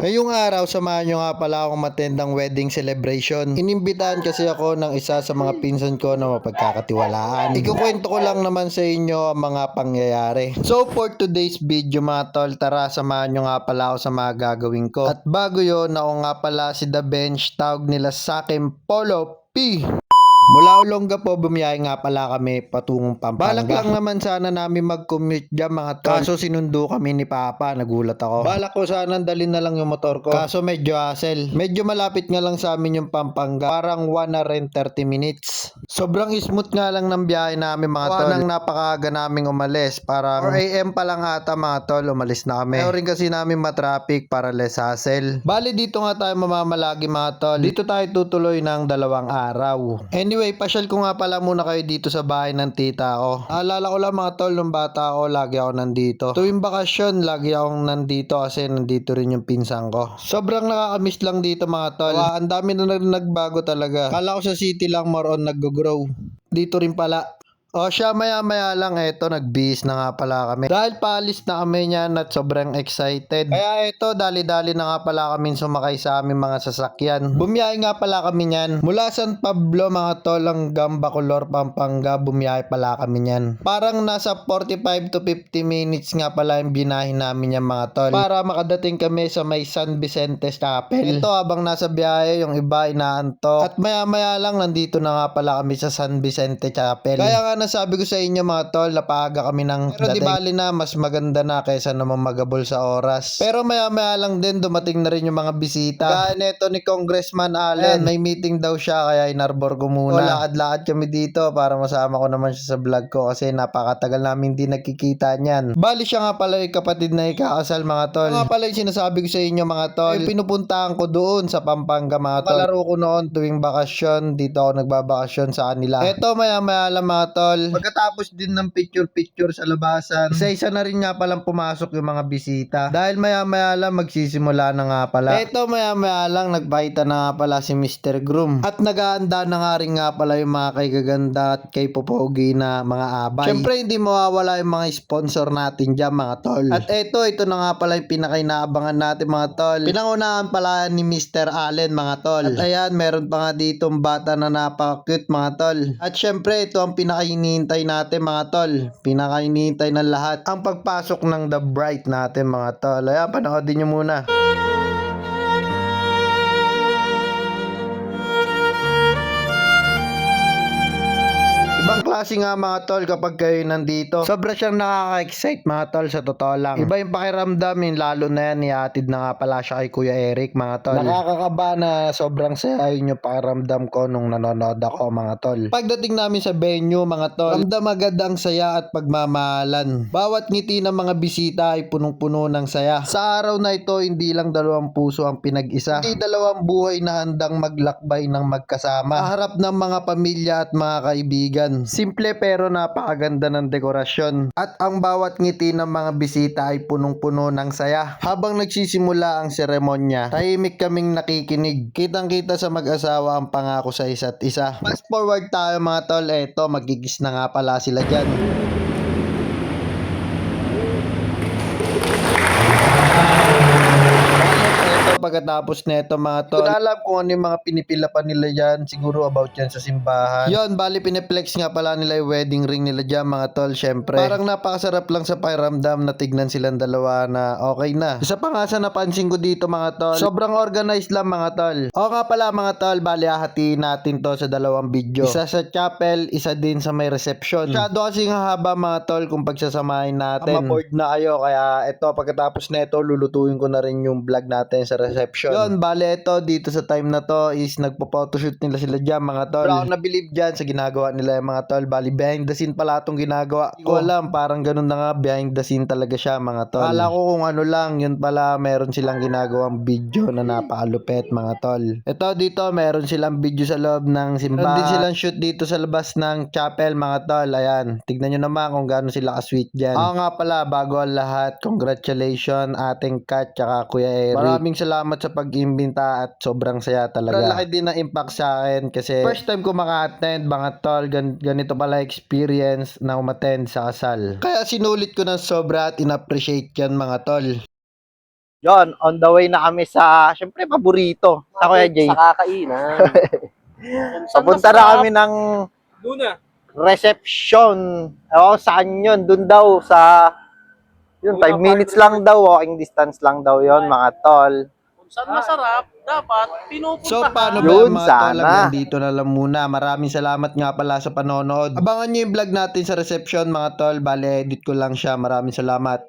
Ngayong araw, samahan nyo nga pala akong matendang wedding celebration. Inimbitahan kasi ako ng isa sa mga pinsan ko na mapagkakatiwalaan. Ikukwento ko lang naman sa inyo ang mga pangyayari. So for today's video mga tol, tara samahan nyo nga pala ako sa mga gagawin ko. At bago yun, ako nga pala si The Bench, tawag nila sa akin Polo P. Mula Olongapo, bumiyahe nga pala kami patungong Pampanga. Balak lang naman sana namin mag-commute dyan mga tol. Kaso sinundo kami ni Papa, nagulat ako. Balak ko sana dalhin na lang yung motor ko. Kaso medyo hassle. Medyo malapit nga lang sa amin yung Pampanga. Parang 1 hour and 30 minutes. Sobrang smooth nga lang ng biyahe namin mga tol. Nang napakaaga naming umalis. Parang 4 AM pa lang ata mga tol, umalis na kami. Ayaw rin kasi namin matraffic para less hassle. Bali dito nga tayo mamamalagi mga tol. Dito tayo tutuloy ng 2 araw. Anyway, pasyal ko nga pala muna kayo dito sa bahay ng tita ko. Alala ko lang mga tol, nung bata ako, lagi ako nandito. Tuwing bakasyon, lagi akong nandito kasi nandito rin yung pinsan ko. Sobrang nakakamiss lang dito mga tol. Ang dami na nagbago talaga. Kala ko sa city lang more on nag-grow. Dito rin pala. O siya, maya lang eto, nagbihis na nga pala kami. Dahil paalis na kami niyan at sobrang excited. Kaya eto, dali-dali na nga pala kami sumakay sa aming mga sasakyan. Bumiyahe nga pala kami niyan. Mula San Pablo mga tol hanggang Bacolor, Pampanga, bumiyahe pala kami niyan. Parang nasa 45 to 50 minutes nga pala yung binahin namin yan mga tol. Para makadating kami sa may San Vicente Chapel. Ito habang nasa biyahe, yung iba inaantok. At maya lang nandito na nga pala kami sa San Vicente Chapel. Kaya nga nasabi ko sa inyo mga tol, napaaga kami ng pero di bali na, mas maganda na kaysa naman magabol sa oras. Pero maya lang din dumating na rin yung mga bisita. Kaya neto ni Congressman Allen, may meeting daw siya kaya inarbor ko muna. Lakad-lakad kami dito para masama ko naman siya sa vlog ko kasi napakatagal namin di nagkikita niyan. Bali siya nga pala yung kapatid na ikakasal mga tol. Nga pala yung sinasabi ko sa inyo mga tol, pinupuntahan ko doon sa Pampanga mga tol. Palaro ko noon tuwing bakasyon, dito ako nagbabakasyon sa kanila. Eto maya lang mga tol. Pagkatapos din ng picture sa labasan, isa-isa na rin nga palang pumasok yung mga bisita. Dahil maya lang magsisimula na nga pala. Eto maya lang nagpahita na nga pala si Mr. Groom. At nag-aanda na nga rin nga pala yung mga kay gaganda at kay popogi na mga abay. Siyempre hindi mawawala yung mga sponsor natin dyan mga tol. At ito na nga pala yung pinakainaabangan natin mga tol. Pinangunahan pala ni Mr. Allen mga tol. At ayan, meron pa nga ditong bata na napaka-cute mga tol. At syempre ito ang pinakainihintay natin mga tol. Pinakainihintay ng lahat ang pagpasok ng The Bright natin mga tol. Ayan, panoodin nyo muna. Ibang klase nga mga tol kapag kayo nandito. Sobra siyang nakaka-excite mga tol, sa totoo lang. Iba yung pakiramdam yun, lalo na yan, ihatid na nga pala siya kay Kuya Eric mga tol. Nakakakaba na sobrang saya yun yung pakiramdam ko nung nanonood ako mga tol. Pagdating namin sa venue mga tol, ramdam agad ang saya at pagmamahalan. Bawat ngiti ng mga bisita ay punong-puno ng saya. Sa araw na ito, hindi lang 2 puso ang pinag-isa. Hindi 2 buhay na handang maglakbay ng magkasama. Harap ng mga pamilya at mga kaibigan. Simple pero napakaganda ng dekorasyon. At ang bawat ngiti ng mga bisita ay punong-puno ng saya. Habang nagsisimula ang seremonya, tahimik kaming nakikinig. Kitang-kita sa mag-asawa ang pangako sa isa't isa. Fast forward tayo mga tol, eto magigis na nga pala sila dyan. Pagkatapos nito mga tol, hindi alam kung ano yung mga pinipila pa nila dyan, siguro about yan sa simbahan. Yon, bali piniplex nga pala nila yung wedding ring nila dyan mga tol, syempre. Parang napakasarap lang sa pakiramdam na tignan silang dalawa na okay na. Isa pa nga sa napansin ko dito mga tol, sobrang organized lang mga tol. O nga pala mga tol, bali hahatiin natin to sa 2 video. Isa sa chapel, isa din sa may reception. Masyado kasi nga haba mga tol kung pagsasamahin natin. Ma-board na kayo, kaya ito pagkatapos nito lulutuin ko na rin yung vlog natin sa reception. Yun, bale ito dito sa time na to is nagpo-photoshoot nila sila dyan mga tol. Pero ako na-believe dyan sa ginagawa nila yung mga tol. Bali behind the scene pala itong ginagawa. Hindi ko alam, parang ganun na nga, behind the scene talaga siya mga tol. Kala ko kung ano lang, yun pala meron silang ginagawang video na napakalupet mga tol. Ito dito, meron silang video sa loob ng simbahan. Meron din silang shoot dito sa labas ng chapel mga tol. Ayan, tignan nyo naman kung gaano sila ka-sweet dyan. Ako nga pala, bago ang lahat, congratulations ating Kat tsaka Kuya Eric. Maraming salamat sa pag-imbita at sobrang saya talaga. Pero laki din na impact sa akin kasi first time ko maka-attend mga tol, ganito pala experience na umattend sa kasal. Kaya sinulit ko ng sobra at in-appreciate yan mga tol. Yon, on the way na kami sa, syempre, paborito. Sa Kuya Jay. Sa kakainan. Papunta na kami ng Luna. reception. O, saan yun? Doon daw sa, yun, 5 minutes lang daw. Walking distance lang daw yon mga tol. Kung saan masarap, dapat pinupuntahan. So, paano ba Yun, mga tol? sana. Hanggang dito na lang muna. Maraming salamat nga pala sa panonood. Abangan nyo yung vlog natin sa reception mga tol. Bale, edit ko lang siya. Maraming salamat.